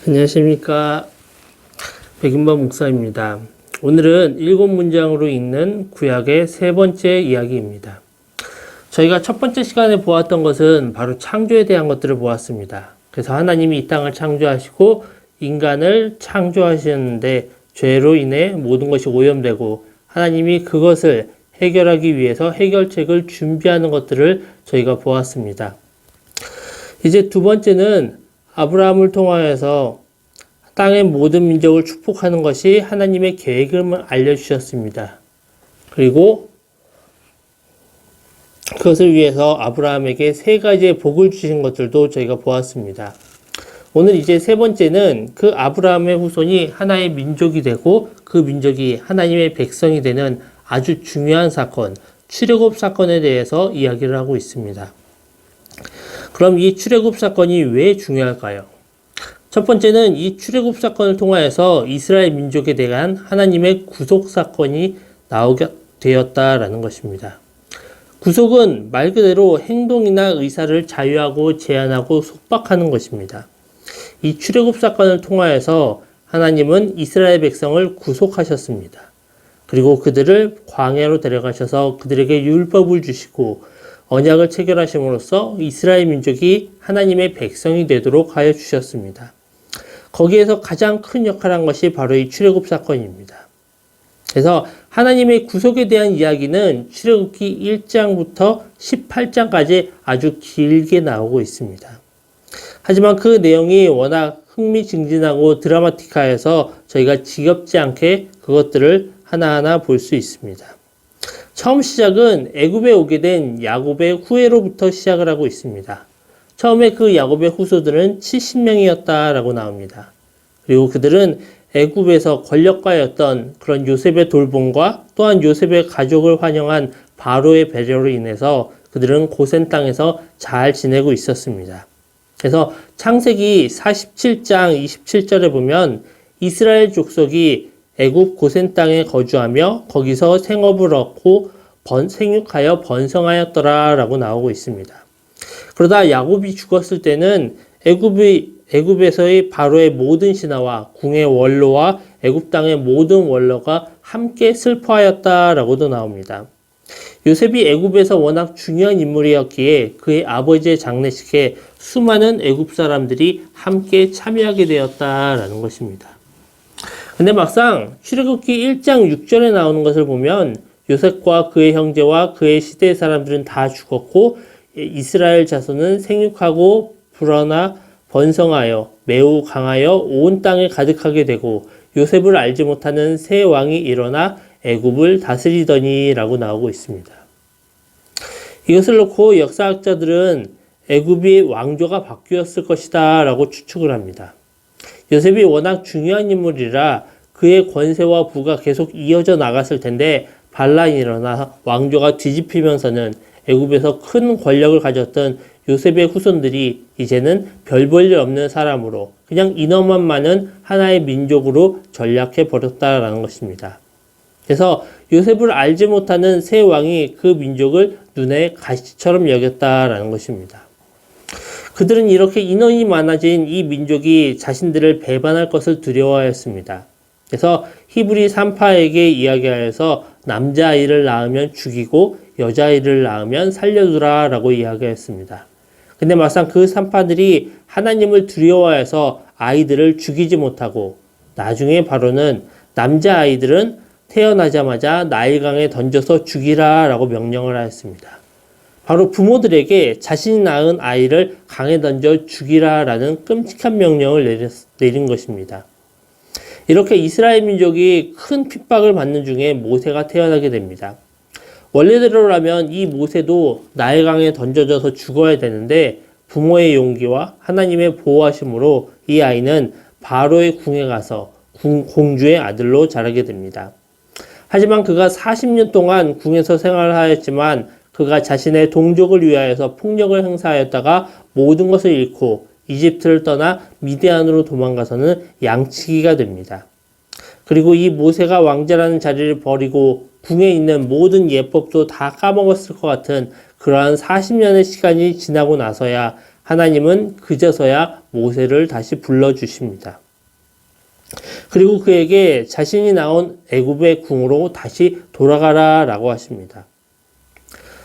안녕하십니까. 백윤범 목사입니다. 오늘은 7문장으로 읽는 구약의 세 번째 이야기입니다. 저희가 첫 번째 시간에 보았던 것은 바로 창조에 대한 것들을 보았습니다. 그래서 하나님이 이 땅을 창조하시고 인간을 창조하셨는데 죄로 인해 모든 것이 오염되고 하나님이 그것을 해결하기 위해서 해결책을 준비하는 것들을 저희가 보았습니다. 이제 두 번째는 아브라함을 통하여서 땅의 모든 민족을 축복하는 것이 하나님의 계획을 알려주셨습니다. 그리고 그것을 위해서 아브라함에게 세 가지의 복을 주신 것들도 저희가 보았습니다. 오늘 이제 세 번째는 그 아브라함의 후손이 하나의 민족이 되고 그 민족이 하나님의 백성이 되는 아주 중요한 사건, 출애굽 사건에 대해서 이야기를 하고 있습니다. 그럼 이 출애굽 사건이 왜 중요할까요? 첫 번째는 이 출애굽 사건을 통하여서 이스라엘 민족에 대한 하나님의 구속 사건이 나오게 되었다라는 것입니다. 구속은 말 그대로 행동이나 의사를 자유하고 제한하고 속박하는 것입니다. 이 출애굽 사건을 통하여서 하나님은 이스라엘 백성을 구속하셨습니다. 그리고 그들을 광야로 데려가셔서 그들에게 율법을 주시고 언약을 체결하심으로써 이스라엘 민족이 하나님의 백성이 되도록 하여 주셨습니다. 거기에서 가장 큰 역할을 한 것이 바로 이 출애굽 사건입니다. 그래서 하나님의 구속에 대한 이야기는 출애굽기 1장부터 18장까지 아주 길게 나오고 있습니다. 하지만 그 내용이 워낙 흥미진진하고 드라마틱하여서 저희가 지겹지 않게 그것들을 하나하나 볼 수 있습니다. 처음 시작은 애굽에 오게 된 야곱의 후예로부터 시작을 하고 있습니다. 처음에 그 야곱의 후손들은 70명이었다라고 나옵니다. 그리고 그들은 애굽에서 권력가였던 그런 요셉의 돌봄과 또한 요셉의 가족을 환영한 바로의 배려로 인해서 그들은 고센 땅에서 잘 지내고 있었습니다. 그래서 창세기 47장 27절에 보면 이스라엘 족속이 애굽 고센 땅에 거주하며 거기서 생업을 얻고 생육하여 번성하였더라 라고 나오고 있습니다. 그러다 야곱이 죽었을 때는 애굽에서의 바로의 모든 신하와 궁의 원로와 애굽 땅의 모든 원로가 함께 슬퍼하였다라고도 나옵니다. 요셉이 애굽에서 워낙 중요한 인물이었기에 그의 아버지의 장례식에 수많은 애굽 사람들이 함께 참여하게 되었다라는 것입니다. 근데 막상 출애굽기 1장 6절에 나오는 것을 보면 요셉과 그의 형제와 그의 시대의 사람들은 다 죽었고 이스라엘 자손은 생육하고 불어나 번성하여 매우 강하여 온 땅에 가득하게 되고 요셉을 알지 못하는 새 왕이 일어나 애굽을 다스리더니 라고 나오고 있습니다. 이것을 놓고 역사학자들은 애굽이 왕조가 바뀌었을 것이다 라고 추측을 합니다. 요셉이 워낙 중요한 인물이라 그의 권세와 부가 계속 이어져 나갔을 텐데 반란이 일어나 왕조가 뒤집히면서는 애굽에서 큰 권력을 가졌던 요셉의 후손들이 이제는 별 볼 일 없는 사람으로 그냥 인원만 많은 하나의 민족으로 전락해 버렸다라는 것입니다. 그래서 요셉을 알지 못하는 새 왕이 그 민족을 눈에 가시처럼 여겼다라는 것입니다. 그들은 이렇게 인원이 많아진 이 민족이 자신들을 배반할 것을 두려워하였습니다. 그래서 히브리 산파에게 이야기하여서 남자아이를 낳으면 죽이고 여자아이를 낳으면 살려두라 라고 이야기했습니다. 근데 막상 그 산파들이 하나님을 두려워해서 아이들을 죽이지 못하고 나중에 바로는 남자아이들은 태어나자마자 나일강에 던져서 죽이라 라고 명령을 하였습니다. 바로 부모들에게 자신이 낳은 아이를 강에 던져 죽이라 라는 끔찍한 명령을 내린 것입니다. 이렇게 이스라엘 민족이 큰 핍박을 받는 중에 모세가 태어나게 됩니다. 원래대로라면 이 모세도 나일강에 던져져서 죽어야 되는데 부모의 용기와 하나님의 보호하심으로 이 아이는 바로의 궁에 가서 공주의 아들로 자라게 됩니다. 하지만 그가 40년 동안 궁에서 생활하였지만 그가 자신의 동족을 위하여서 폭력을 행사하였다가 모든 것을 잃고 이집트를 떠나 미디안으로 도망가서는 양치기가 됩니다. 그리고 이 모세가 왕자라는 자리를 버리고 궁에 있는 모든 예법도 다 까먹었을 것 같은 그러한 40년의 시간이 지나고 나서야 하나님은 그제서야 모세를 다시 불러주십니다. 그리고 그에게 자신이 나온 애굽의 궁으로 다시 돌아가라라고 하십니다.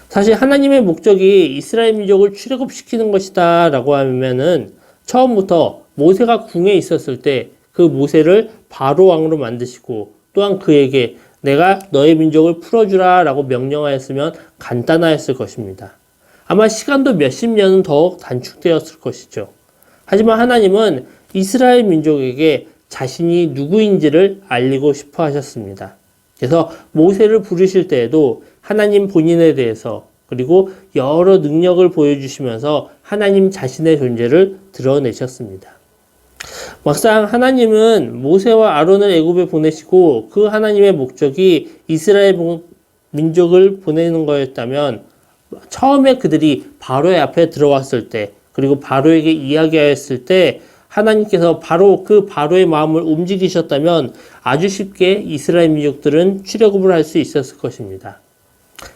사실 하나님의 목적이 이스라엘 민족을 출애굽시키는 것이다 라고 하면은 처음부터 모세가 궁에 있었을 때 그 모세를 바로 왕으로 만드시고 또한 그에게 내가 너의 민족을 풀어주라 라고 명령하였으면 간단하였을 것입니다. 아마 시간도 몇십 년은 더 단축되었을 것이죠. 하지만 하나님은 이스라엘 민족에게 자신이 누구인지를 알리고 싶어 하셨습니다. 그래서 모세를 부르실 때에도 하나님 본인에 대해서 그리고 여러 능력을 보여주시면서 하나님 자신의 존재를 드러내셨습니다. 막상 하나님은 모세와 아론을 애굽에 보내시고 그 하나님의 목적이 이스라엘 민족을 보내는 거였다면 처음에 그들이 바로의 앞에 들어왔을 때 그리고 바로에게 이야기하였을 때 하나님께서 바로 그 바로의 마음을 움직이셨다면 아주 쉽게 이스라엘 민족들은 출애굽을 할 수 있었을 것입니다.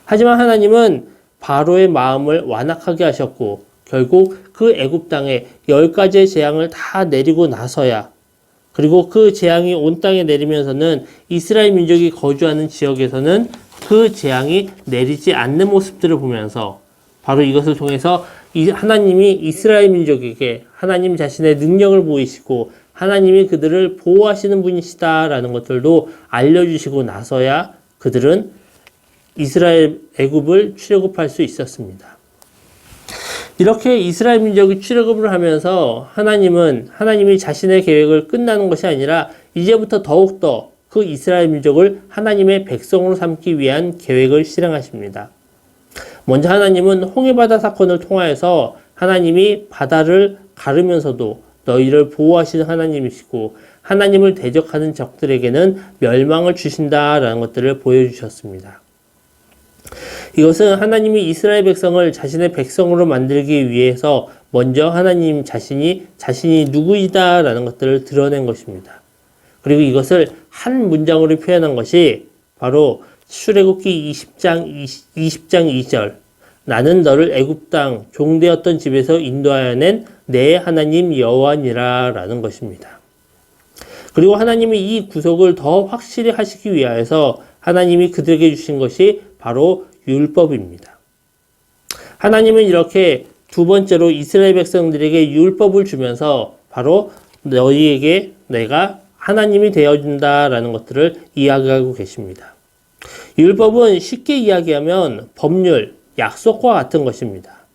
하지만 하나님은 바로의 마음을 완악하게 하셨고 결국 그 애굽 땅에 10가지의 재앙을 다 내리고 나서야 그리고 그 재앙이 온 땅에 내리면서는 이스라엘 민족이 거주하는 지역에서는 그 재앙이 내리지 않는 모습들을 보면서 바로 이것을 통해서 하나님이 이스라엘 민족에게 하나님 자신의 능력을 보이시고 하나님이 그들을 보호하시는 분이시다라는 것들도 알려주시고 나서야 그들은 이스라엘 애굽을 출애굽할 수 있었습니다. 이렇게 이스라엘 민족이 출애굽을 하면서 하나님이 자신의 계획을 끝나는 것이 아니라 이제부터 더욱더 그 이스라엘 민족을 하나님의 백성으로 삼기 위한 계획을 실행하십니다. 먼저 하나님은 홍해바다 사건을 통하여서 하나님이 바다를 가르면서도 너희를 보호하시는 하나님이시고 하나님을 대적하는 적들에게는 멸망을 주신다라는 것들을 보여주셨습니다. 이것은 하나님이 이스라엘 백성을 자신의 백성으로 만들기 위해서 먼저 하나님 자신이 누구이다라는 것들을 드러낸 것입니다. 그리고 이것을 한 문장으로 표현한 것이 바로 출애굽기 20장 2절 나는 너를 애굽 땅 종되었던 집에서 인도하여 낸 내 하나님 여호와니라 라는 것입니다. 그리고 하나님이 이 구속을 더 확실히 하시기 위하여서 하나님이 그들에게 주신 것이 바로 율법입니다. 하나님은 이렇게 두 번째로 이스라엘 백성들에게 율법을 주면서 바로 너희에게 내가 하나님이 되어준다라는 것들을 이야기하고 계십니다. 율법은 쉽게 이야기하면 법률, 약속과 같은 것입니다.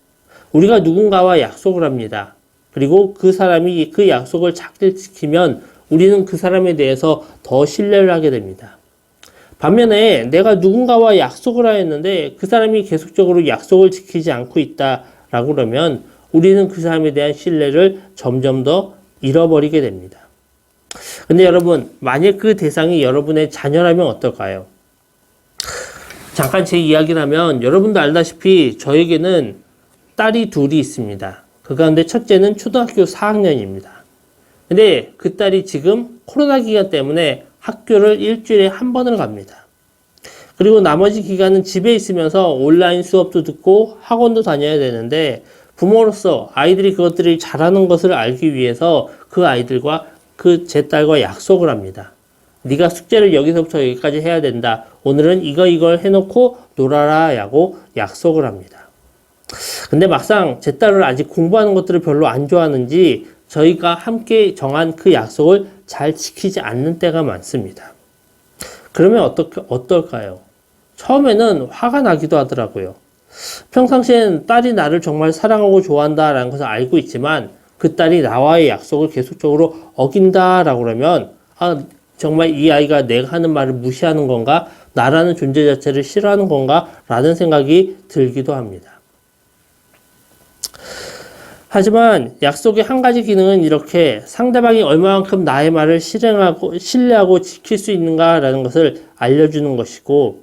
우리가 누군가와 약속을 합니다. 그리고 그 사람이 그 약속을 잘 지키면 우리는 그 사람에 대해서 더 신뢰를 하게 됩니다. 반면에 내가 누군가와 약속을 하였는데 그 사람이 계속적으로 약속을 지키지 않고 있다라고 그러면 우리는 그 사람에 대한 신뢰를 점점 더 잃어버리게 됩니다. 근데 여러분, 만약 그 대상이 여러분의 자녀라면 어떨까요? 잠깐 제 이야기를 하면 여러분도 알다시피 저에게는 딸이 둘이 있습니다. 그 가운데 첫째는 초등학교 4학년입니다. 근데 그 딸이 지금 코로나 기간 때문에 학교를 일주일에 한 번을 갑니다. 그리고 나머지 기간은 집에 있으면서 온라인 수업도 듣고 학원도 다녀야 되는데 부모로서 아이들이 그것들이 잘하는 것을 알기 위해서 그 아이들과 제 딸과 약속을 합니다. 네가 숙제를 여기서부터 여기까지 해야 된다. 오늘은 이걸 해놓고 놀아라 라고 약속을 합니다. 근데 막상 제 딸을 아직 공부하는 것들을 별로 안 좋아하는지 저희가 함께 정한 그 약속을 잘 지키지 않는 때가 많습니다. 그러면 어떨까요? 처음에는 화가 나기도 하더라고요. 평상시엔 딸이 나를 정말 사랑하고 좋아한다라는 것을 알고 있지만 그 딸이 나와의 약속을 계속적으로 어긴다라고 그러면 정말 이 아이가 내가 하는 말을 무시하는 건가? 나라는 존재 자체를 싫어하는 건가? 라는 생각이 들기도 합니다. 하지만 약속의 한 가지 기능은 이렇게 상대방이 얼마만큼 나의 말을 신뢰하고 지킬 수 있는가라는 것을 알려주는 것이고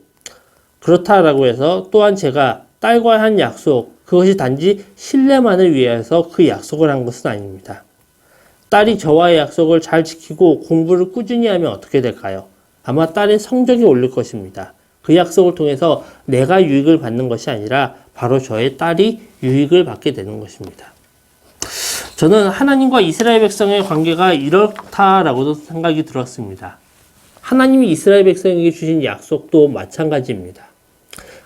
그렇다라고 해서 또한 제가 딸과 한 약속, 그것이 단지 신뢰만을 위해서 그 약속을 한 것은 아닙니다. 딸이 저와의 약속을 잘 지키고 공부를 꾸준히 하면 어떻게 될까요? 아마 딸의 성적이 오를 것입니다. 그 약속을 통해서 내가 유익을 받는 것이 아니라 바로 저의 딸이 유익을 받게 되는 것입니다. 저는 하나님과 이스라엘 백성의 관계가 이렇다라고도 생각이 들었습니다. 하나님이 이스라엘 백성에게 주신 약속도 마찬가지입니다.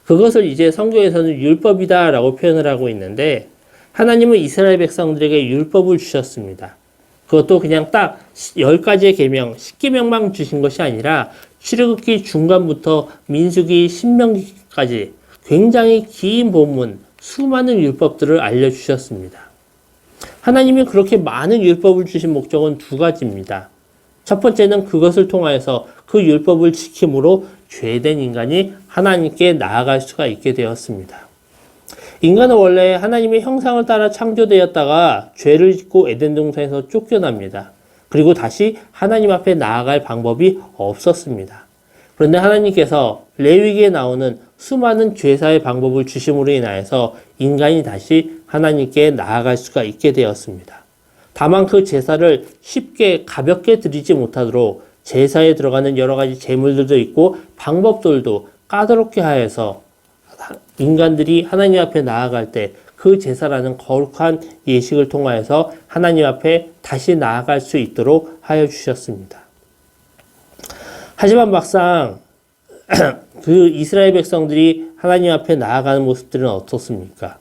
그것을 이제 성경에서는 율법이다라고 표현을 하고 있는데, 하나님은 이스라엘 백성들에게 율법을 주셨습니다. 그것도 그냥 딱 10가지의 계명, 10계명만 주신 것이 아니라 출애굽기 중간부터 민수기, 신명기까지 굉장히 긴 본문, 수많은 율법들을 알려주셨습니다. 하나님이 그렇게 많은 율법을 주신 목적은 두 가지입니다. 첫 번째는 그것을 통하여서 그 율법을 지킴으로 죄된 인간이 하나님께 나아갈 수가 있게 되었습니다. 인간은 원래 하나님의 형상을 따라 창조되었다가 죄를 짓고 에덴 동산에서 쫓겨납니다. 그리고 다시 하나님 앞에 나아갈 방법이 없었습니다. 그런데 하나님께서 레위기에 나오는 수많은 죄사의 방법을 주심으로 인하여서 인간이 다시 하나님께 나아갈 수가 있게 되었습니다. 다만 그 제사를 쉽게 가볍게 드리지 못하도록 제사에 들어가는 여러 가지 제물들도 있고 방법들도 까다롭게 하여서 인간들이 하나님 앞에 나아갈 때 그 제사라는 거룩한 예식을 통하여서 하나님 앞에 다시 나아갈 수 있도록 하여 주셨습니다. 하지만 막상 그 이스라엘 백성들이 하나님 앞에 나아가는 모습들은 어떻습니까?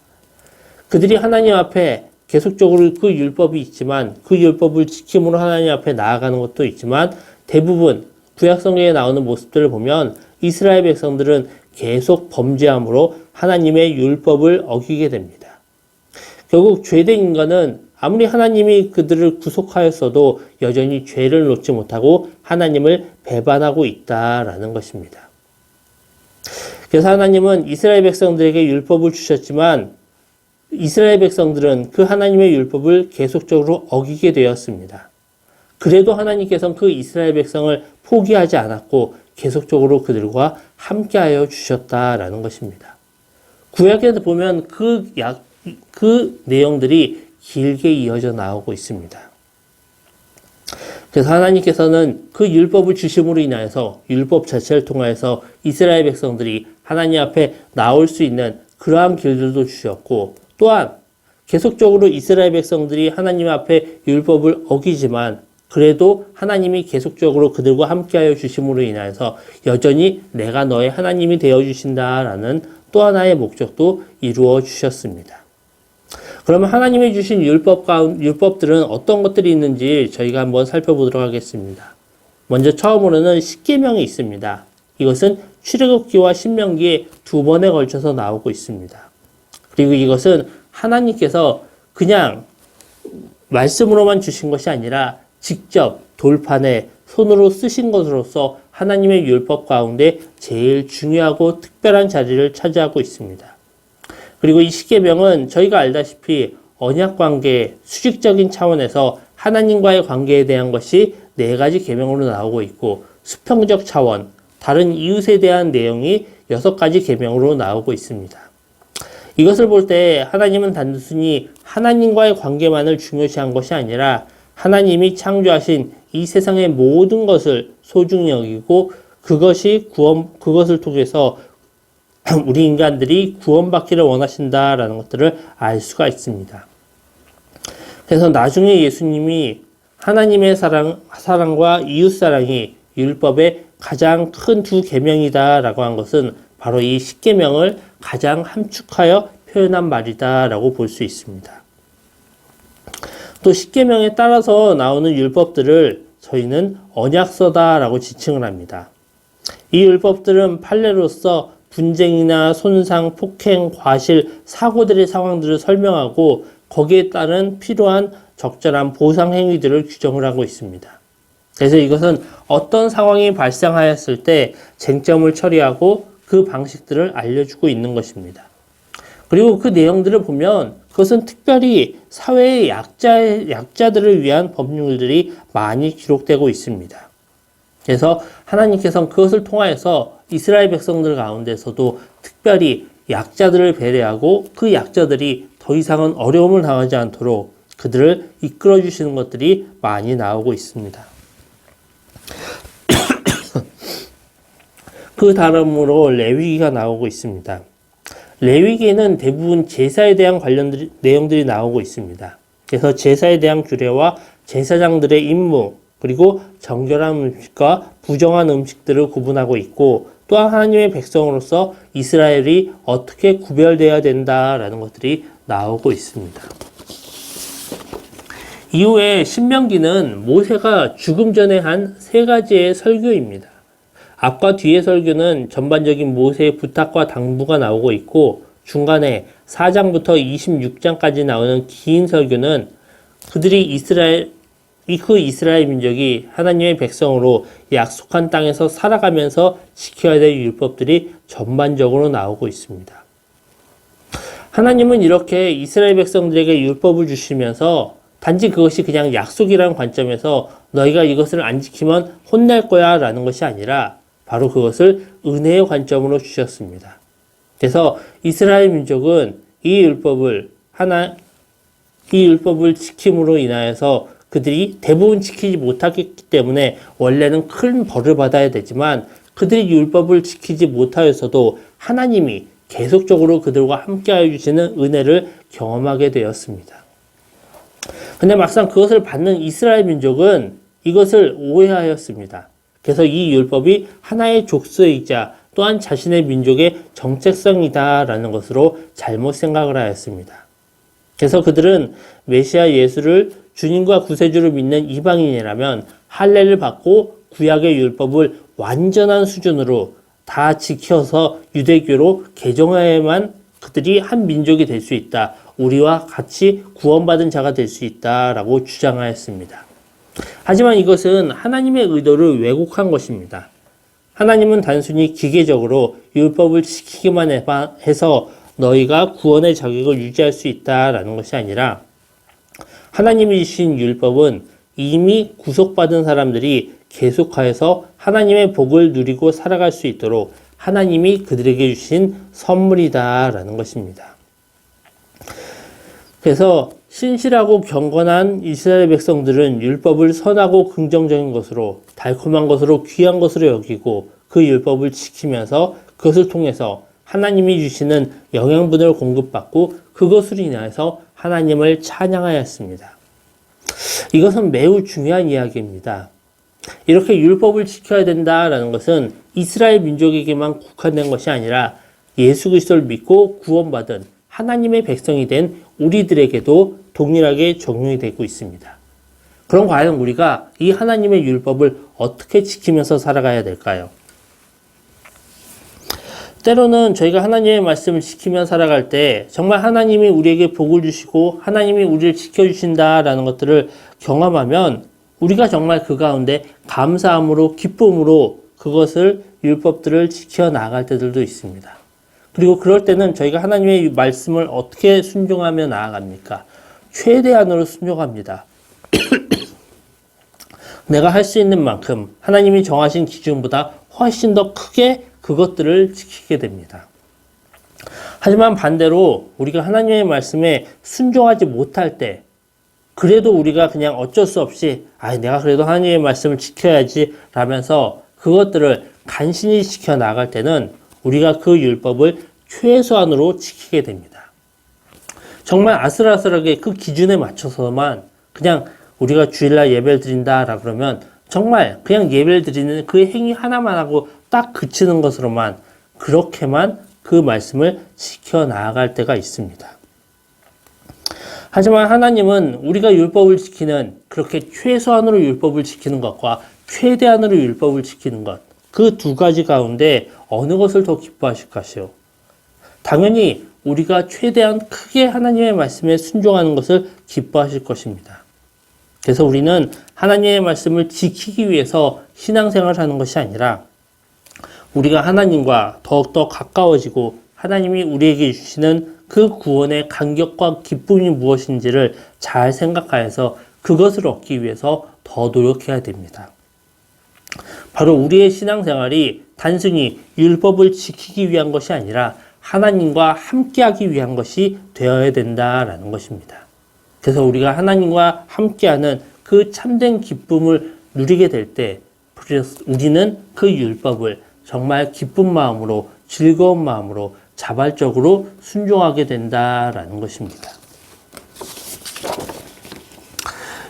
그들이 하나님 앞에 계속적으로 그 율법이 있지만 그 율법을 지킴으로 하나님 앞에 나아가는 것도 있지만 대부분 구약성경에 나오는 모습들을 보면 이스라엘 백성들은 계속 범죄함으로 하나님의 율법을 어기게 됩니다. 결국 죄된 인간은 아무리 하나님이 그들을 구속하였어도 여전히 죄를 놓지 못하고 하나님을 배반하고 있다라는 것입니다. 그래서 하나님은 이스라엘 백성들에게 율법을 주셨지만 이스라엘 백성들은 그 하나님의 율법을 계속적으로 어기게 되었습니다. 그래도 하나님께서는 그 이스라엘 백성을 포기하지 않았고 계속적으로 그들과 함께하여 주셨다라는 것입니다. 구약에 보면 그 내용들이 길게 이어져 나오고 있습니다. 그래서 하나님께서는 그 율법을 주심으로 인하여서 율법 자체를 통하여서 이스라엘 백성들이 하나님 앞에 나올 수 있는 그러한 길들도 주셨고 또한 계속적으로 이스라엘 백성들이 하나님 앞에 율법을 어기지만 그래도 하나님이 계속적으로 그들과 함께하여 주심으로 인하여서 여전히 내가 너의 하나님이 되어주신다라는 또 하나의 목적도 이루어 주셨습니다. 그러면 하나님이 주신 율법들은 어떤 것들이 있는지 저희가 한번 살펴보도록 하겠습니다. 먼저 처음으로는 십계명이 있습니다. 이것은 출애굽기와 신명기에 2번에 걸쳐서 나오고 있습니다. 그리고 이것은 하나님께서 그냥 말씀으로만 주신 것이 아니라 직접 돌판에 손으로 쓰신 것으로서 하나님의 율법 가운데 제일 중요하고 특별한 자리를 차지하고 있습니다. 그리고 이 십계명은 저희가 알다시피 언약관계, 수직적인 차원에서 하나님과의 관계에 대한 것이 4가지 계명으로 나오고 있고 수평적 차원, 다른 이웃에 대한 내용이 6가지 계명으로 나오고 있습니다. 이것을 볼 때 하나님은 단순히 하나님과의 관계만을 중요시한 것이 아니라 하나님이 창조하신 이 세상의 모든 것을 소중히 여기고 그것을 통해서 우리 인간들이 구원받기를 원하신다라는 것들을 알 수가 있습니다. 그래서 나중에 예수님이 하나님의 사랑과 이웃 사랑이 율법의 가장 큰 2계명이다라고 한 것은 바로 이 십계명을 가장 함축하여 표현한 말이다라고 볼 수 있습니다. 또 십계명에 따라서 나오는 율법들을 저희는 언약서다라고 지칭을 합니다. 이 율법들은 판례로서 분쟁이나 손상, 폭행, 과실, 사고들의 상황들을 설명하고 거기에 따른 필요한 적절한 보상 행위들을 규정을 하고 있습니다. 그래서 이것은 어떤 상황이 발생하였을 때 쟁점을 처리하고 그 방식들을 알려주고 있는 것입니다. 그리고 그 내용들을 보면 그것은 특별히 사회의 약자들을 위한 법률들이 많이 기록되고 있습니다. 그래서 하나님께서는 그것을 통하여서 이스라엘 백성들 가운데서도 특별히 약자들을 배려하고 그 약자들이 더 이상은 어려움을 당하지 않도록 그들을 이끌어 주시는 것들이 많이 나오고 있습니다. 그 다음으로 레위기가 나오고 있습니다. 레위기에는 대부분 제사에 대한 관련 내용들이 나오고 있습니다. 그래서 제사에 대한 규례와 제사장들의 임무, 그리고 정결한 음식과 부정한 음식들을 구분하고 있고, 또한 하나님의 백성으로서 이스라엘이 어떻게 구별되어야 된다라는 것들이 나오고 있습니다. 이후에 신명기는 모세가 죽음 전에 한 세 가지의 설교입니다. 앞과 뒤의 설교는 전반적인 모세의 부탁과 당부가 나오고 있고, 중간에 4장부터 26장까지 나오는 긴 설교는 그들이 이스라엘 민족이 하나님의 백성으로 약속한 땅에서 살아가면서 지켜야 될 율법들이 전반적으로 나오고 있습니다. 하나님은 이렇게 이스라엘 백성들에게 율법을 주시면서 단지 그것이 그냥 약속이라는 관점에서 너희가 이것을 안 지키면 혼날 거야 라는 것이 아니라 바로 그것을 은혜의 관점으로 주셨습니다. 그래서 이스라엘 민족은 이 율법을 지킴으로 인하여서 그들이 대부분 지키지 못했기 때문에 원래는 큰 벌을 받아야 되지만 그들이 율법을 지키지 못하였어도 하나님이 계속적으로 그들과 함께하여 주시는 은혜를 경험하게 되었습니다. 근데 막상 그것을 받는 이스라엘 민족은 이것을 오해하였습니다. 그래서 이 율법이 하나의 족쇄이자 또한 자신의 민족의 정체성이다라는 것으로 잘못 생각을 하였습니다. 그래서 그들은 메시아 예수를 주님과 구세주를 믿는 이방인이라면 할례를 받고 구약의 율법을 완전한 수준으로 다 지켜서 유대교로 개종해야만 그들이 한 민족이 될 수 있다. 우리와 같이 구원받은 자가 될 수 있다라고 주장하였습니다. 하지만 이것은 하나님의 의도를 왜곡한 것입니다. 하나님은 단순히 기계적으로 율법을 지키기만 해서 너희가 구원의 자격을 유지할 수 있다라는 것이 아니라 하나님이 주신 율법은 이미 구속받은 사람들이 계속하여서 하나님의 복을 누리고 살아갈 수 있도록 하나님이 그들에게 주신 선물이다라는 것입니다. 그래서 신실하고 경건한 이스라엘 백성들은 율법을 선하고 긍정적인 것으로 달콤한 것으로 귀한 것으로 여기고 그 율법을 지키면서 그것을 통해서 하나님이 주시는 영양분을 공급받고 그것으로 인하여서 하나님을 찬양하였습니다. 이것은 매우 중요한 이야기입니다. 이렇게 율법을 지켜야 된다라는 것은 이스라엘 민족에게만 국한된 것이 아니라 예수 그리스도를 믿고 구원받은 하나님의 백성이 된 우리들에게도 동일하게 적용이 되고 있습니다. 그럼 과연 우리가 이 하나님의 율법을 어떻게 지키면서 살아가야 될까요? 때로는 저희가 하나님의 말씀을 지키며 살아갈 때 정말 하나님이 우리에게 복을 주시고 하나님이 우리를 지켜주신다라는 것들을 경험하면 우리가 정말 그 가운데 감사함으로 기쁨으로 그것을 율법들을 지켜나갈 때들도 있습니다. 그리고 그럴 때는 저희가 하나님의 말씀을 어떻게 순종하며 나아갑니까? 최대한으로 순종합니다. 내가 할 수 있는 만큼 하나님이 정하신 기준보다 훨씬 더 크게 그것들을 지키게 됩니다. 하지만 반대로 우리가 하나님의 말씀에 순종하지 못할 때 그래도 우리가 그냥 어쩔 수 없이 내가 그래도 하나님의 말씀을 지켜야지 라면서 그것들을 간신히 지켜나갈 때는 우리가 그 율법을 최소한으로 지키게 됩니다. 정말 아슬아슬하게 그 기준에 맞춰서만 그냥 우리가 주일날 예배를 드린다라 그러면 정말 그냥 예배를 드리는 그 행위 하나만 하고 딱 그치는 것으로만 그렇게만 그 말씀을 지켜나갈 때가 있습니다. 하지만 하나님은 우리가 율법을 지키는 그렇게 최소한으로 율법을 지키는 것과 최대한으로 율법을 지키는 것 그 두 가지 가운데 어느 것을 더 기뻐하실 것이요? 당연히 우리가 최대한 크게 하나님의 말씀에 순종하는 것을 기뻐하실 것입니다. 그래서 우리는 하나님의 말씀을 지키기 위해서 신앙생활을 하는 것이 아니라 우리가 하나님과 더욱더 가까워지고 하나님이 우리에게 주시는 그 구원의 간격과 기쁨이 무엇인지를 잘 생각하여서 그것을 얻기 위해서 더 노력해야 됩니다. 바로 우리의 신앙생활이 단순히 율법을 지키기 위한 것이 아니라 하나님과 함께하기 위한 것이 되어야 된다라는 것입니다. 그래서 우리가 하나님과 함께하는 그 참된 기쁨을 누리게 될 때 우리는 그 율법을 정말 기쁜 마음으로 즐거운 마음으로 자발적으로 순종하게 된다라는 것입니다.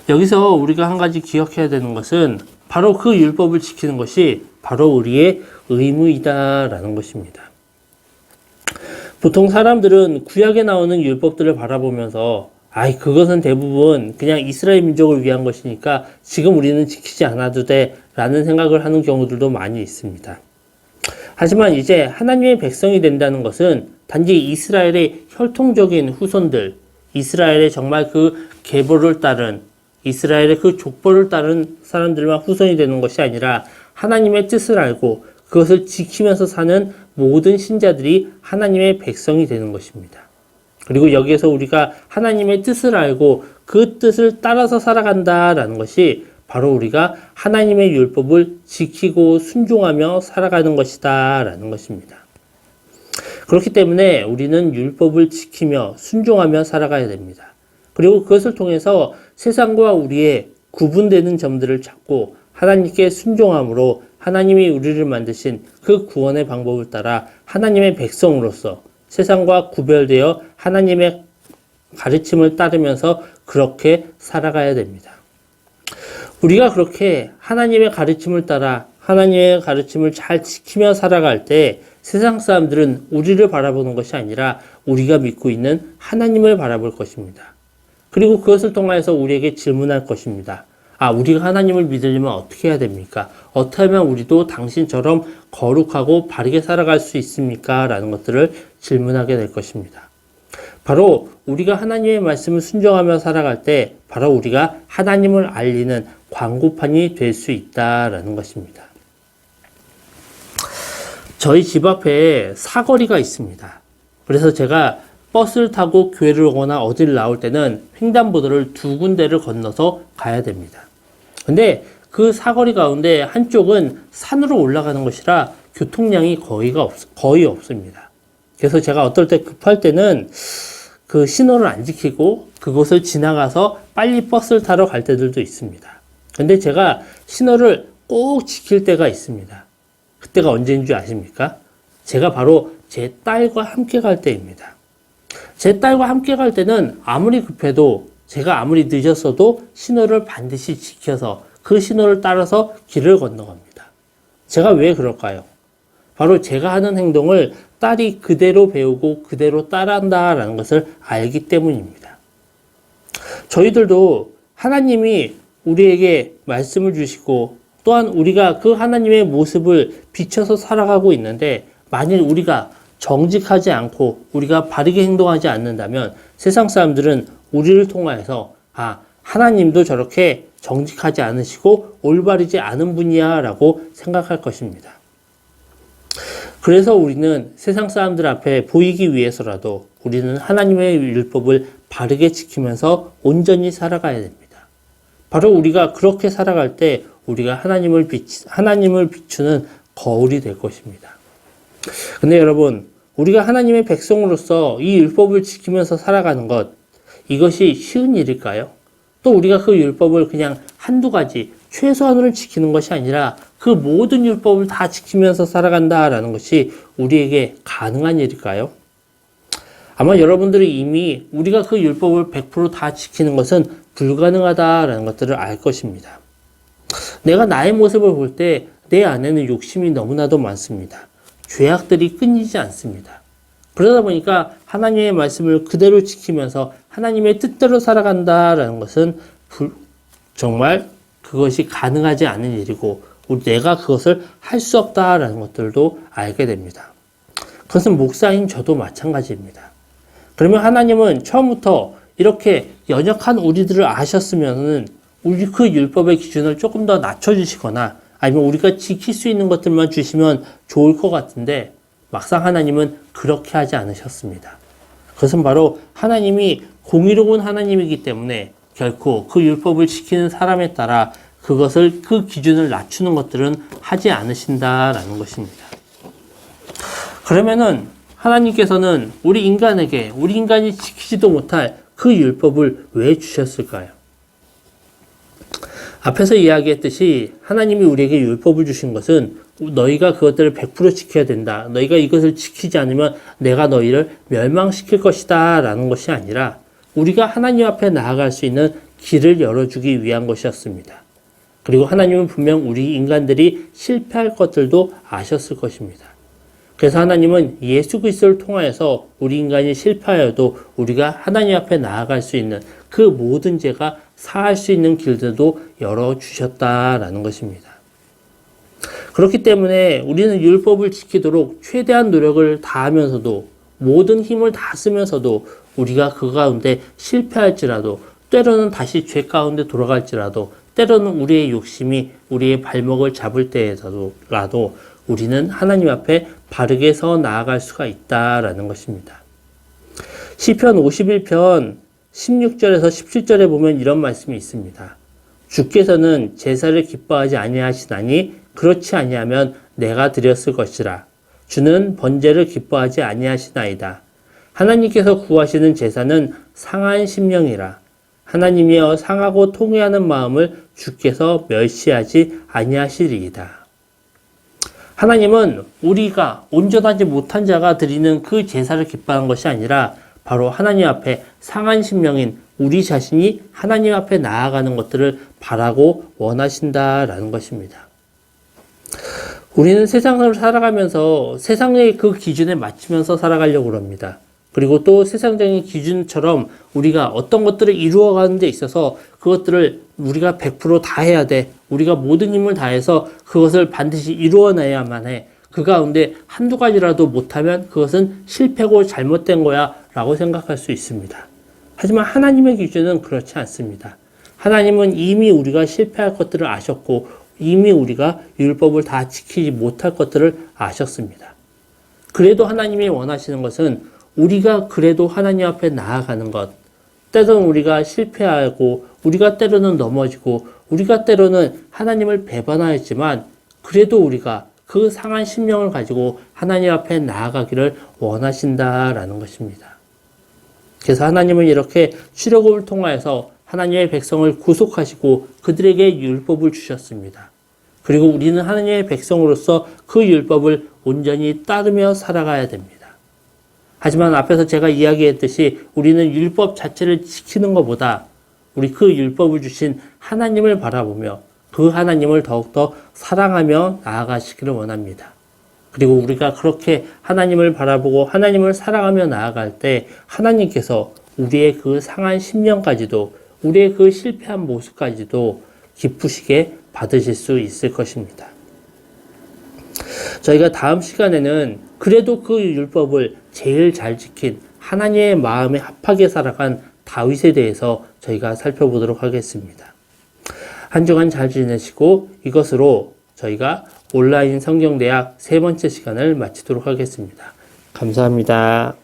여기서 우리가 한 가지 기억해야 되는 것은 바로 그 율법을 지키는 것이 바로 우리의 의무이다라는 것입니다. 보통 사람들은 구약에 나오는 율법들을 바라보면서 그것은 대부분 그냥 이스라엘 민족을 위한 것이니까 지금 우리는 지키지 않아도 돼 라는 생각을 하는 경우들도 많이 있습니다. 하지만 이제 하나님의 백성이 된다는 것은 단지 이스라엘의 혈통적인 후손들, 이스라엘의 정말 그 계보를 따른, 이스라엘의 그 족보를 따른 사람들만 후손이 되는 것이 아니라 하나님의 뜻을 알고 그것을 지키면서 사는 모든 신자들이 하나님의 백성이 되는 것입니다. 그리고 여기에서 우리가 하나님의 뜻을 알고 그 뜻을 따라서 살아간다라는 것이 바로 우리가 하나님의 율법을 지키고 순종하며 살아가는 것이다 라는 것입니다. 그렇기 때문에 우리는 율법을 지키며 순종하며 살아가야 됩니다. 그리고 그것을 통해서 세상과 우리의 구분되는 점들을 찾고 하나님께 순종함으로 하나님이 우리를 만드신 그 구원의 방법을 따라 하나님의 백성으로서 세상과 구별되어 하나님의 가르침을 따르면서 그렇게 살아가야 됩니다. 우리가 그렇게 하나님의 가르침을 따라 하나님의 가르침을 잘 지키며 살아갈 때 세상 사람들은 우리를 바라보는 것이 아니라 우리가 믿고 있는 하나님을 바라볼 것입니다. 그리고 그것을 통해서 우리에게 질문할 것입니다. 우리가 하나님을 믿으려면 어떻게 해야 됩니까? 어떻게 하면 우리도 당신처럼 거룩하고 바르게 살아갈 수 있습니까? 라는 것들을 질문하게 될 것입니다. 바로 우리가 하나님의 말씀을 순종하며 살아갈 때 바로 우리가 하나님을 알리는 광고판이 될 수 있다라는 것입니다. 저희 집 앞에 사거리가 있습니다. 그래서 제가 버스를 타고 교회를 오거나 어디를 나올 때는 횡단보도를 2군데를 건너서 가야 됩니다. 근데 그 사거리 가운데 한쪽은 산으로 올라가는 것이라 교통량이 거의 없습니다. 그래서 제가 어떨 때 급할 때는 그 신호를 안 지키고 그곳을 지나가서 빨리 버스를 타러 갈 때들도 있습니다. 근데 제가 신호를 꼭 지킬 때가 있습니다. 그때가 언제인 줄 아십니까? 제가 바로 제 딸과 함께 갈 때입니다. 제 딸과 함께 갈 때는 아무리 급해도 제가 아무리 늦었어도 신호를 반드시 지켜서 그 신호를 따라서 길을 건너갑니다. 제가 왜 그럴까요? 바로 제가 하는 행동을 딸이 그대로 배우고 그대로 따라한다라는 것을 알기 때문입니다. 저희들도 하나님이 우리에게 말씀을 주시고 또한 우리가 그 하나님의 모습을 비춰서 살아가고 있는데 만일 우리가 정직하지 않고 우리가 바르게 행동하지 않는다면 세상 사람들은 우리를 통하여서 하나님도 저렇게 정직하지 않으시고 올바르지 않은 분이야 라고 생각할 것입니다. 그래서 우리는 세상 사람들 앞에 보이기 위해서라도 우리는 하나님의 율법을 바르게 지키면서 온전히 살아가야 됩니다. 바로 우리가 그렇게 살아갈 때 우리가 하나님을 비추는 거울이 될 것입니다. 근데 여러분, 우리가 하나님의 백성으로서 이 율법을 지키면서 살아가는 것, 이것이 쉬운 일일까요? 또 우리가 그 율법을 그냥 한두 가지 최소한으로 지키는 것이 아니라 그 모든 율법을 다 지키면서 살아간다라는 것이 우리에게 가능한 일일까요? 아마 여러분들이 이미 우리가 그 율법을 100% 다 지키는 것은 불가능하다라는 것들을 알 것입니다. 내가 나의 모습을 볼 때 내 안에는 욕심이 너무나도 많습니다. 죄악들이 끊이지 않습니다. 그러다 보니까 하나님의 말씀을 그대로 지키면서 하나님의 뜻대로 살아간다라는 것은 정말 그것이 가능하지 않은 일이고 내가 그것을 할 수 없다라는 것들도 알게 됩니다. 그것은 목사인 저도 마찬가지입니다. 그러면 하나님은 처음부터 이렇게 연약한 우리들을 아셨으면은 우리 그 율법의 기준을 조금 더 낮춰주시거나 아니면 우리가 지킬 수 있는 것들만 주시면 좋을 것 같은데 막상 하나님은 그렇게 하지 않으셨습니다. 그것은 바로 하나님이 공의로운 하나님이기 때문에 결코 그 율법을 지키는 사람에 따라 그 기준을 낮추는 것들은 하지 않으신다라는 것입니다. 그러면은 하나님께서는 우리 인간이 지키지도 못할 그 율법을 왜 주셨을까요? 앞에서 이야기했듯이 하나님이 우리에게 율법을 주신 것은 너희가 그것들을 100% 지켜야 된다. 너희가 이것을 지키지 않으면 내가 너희를 멸망시킬 것이다 라는 것이 아니라 우리가 하나님 앞에 나아갈 수 있는 길을 열어주기 위한 것이었습니다. 그리고 하나님은 분명 우리 인간들이 실패할 것들도 아셨을 것입니다. 그래서 하나님은 예수 그리스도를 통하여서 우리 인간이 실패하여도 우리가 하나님 앞에 나아갈 수 있는 그 모든 죄가 사할 수 있는 길들도 열어주셨다라는 것입니다. 그렇기 때문에 우리는 율법을 지키도록 최대한 노력을 다하면서도 모든 힘을 다 쓰면서도 우리가 그 가운데 실패할지라도 때로는 다시 죄 가운데 돌아갈지라도 때로는 우리의 욕심이 우리의 발목을 잡을 때에서라도 우리는 하나님 앞에 바르게 서 나아갈 수가 있다라는 것입니다. 시편 51편 16절에서 17절에 보면 이런 말씀이 있습니다. 주께서는 제사를 기뻐하지 아니하시나니 그렇지 아니하면 내가 드렸을 것이라. 주는 번제를 기뻐하지 아니하시나이다. 하나님께서 구하시는 제사는 상한 심령이라. 하나님이여 상하고 통회하는 마음을 주께서 멸시하지 아니하시리이다. 하나님은 우리가 온전하지 못한 자가 드리는 그 제사를 기뻐하는 것이 아니라 바로 하나님 앞에 상한 심령인 우리 자신이 하나님 앞에 나아가는 것들을 바라고 원하신다라는 것입니다. 우리는 세상을 살아가면서 세상의 그 기준에 맞추면서 살아가려고 합니다. 그리고 또 세상적인 기준처럼 우리가 어떤 것들을 이루어가는 데 있어서 그것들을 우리가 100% 다 해야 돼. 우리가 모든 힘을 다해서 그것을 반드시 이루어내야만 해. 그 가운데 한두 가지라도 못하면 그것은 실패고 잘못된 거야 라고 생각할 수 있습니다. 하지만 하나님의 기준은 그렇지 않습니다. 하나님은 이미 우리가 실패할 것들을 아셨고 이미 우리가 율법을 다 지키지 못할 것들을 아셨습니다. 그래도 하나님이 원하시는 것은 우리가 그래도 하나님 앞에 나아가는 것, 때로는 우리가 실패하고 우리가 때로는 넘어지고 우리가 때로는 하나님을 배반하였지만 그래도 우리가 그 상한 심령을 가지고 하나님 앞에 나아가기를 원하신다라는 것입니다. 그래서 하나님은 이렇게 출애굽을 통하여서 하나님의 백성을 구속하시고 그들에게 율법을 주셨습니다. 그리고 우리는 하나님의 백성으로서 그 율법을 온전히 따르며 살아가야 됩니다. 하지만 앞에서 제가 이야기했듯이 우리는 율법 자체를 지키는 것보다 우리 그 율법을 주신 하나님을 바라보며 그 하나님을 더욱더 사랑하며 나아가시기를 원합니다. 그리고 우리가 그렇게 하나님을 바라보고 하나님을 사랑하며 나아갈 때 하나님께서 우리의 그 상한 심령까지도 우리의 그 실패한 모습까지도 기쁘시게 받으실 수 있을 것입니다. 저희가 다음 시간에는 그래도 그 율법을 제일 잘 지킨 하나님의 마음에 합하게 살아간 다윗에 대해서 저희가 살펴보도록 하겠습니다. 한 주간 잘 지내시고 이것으로 저희가 온라인 성경대학 3번째 시간을 마치도록 하겠습니다. 감사합니다.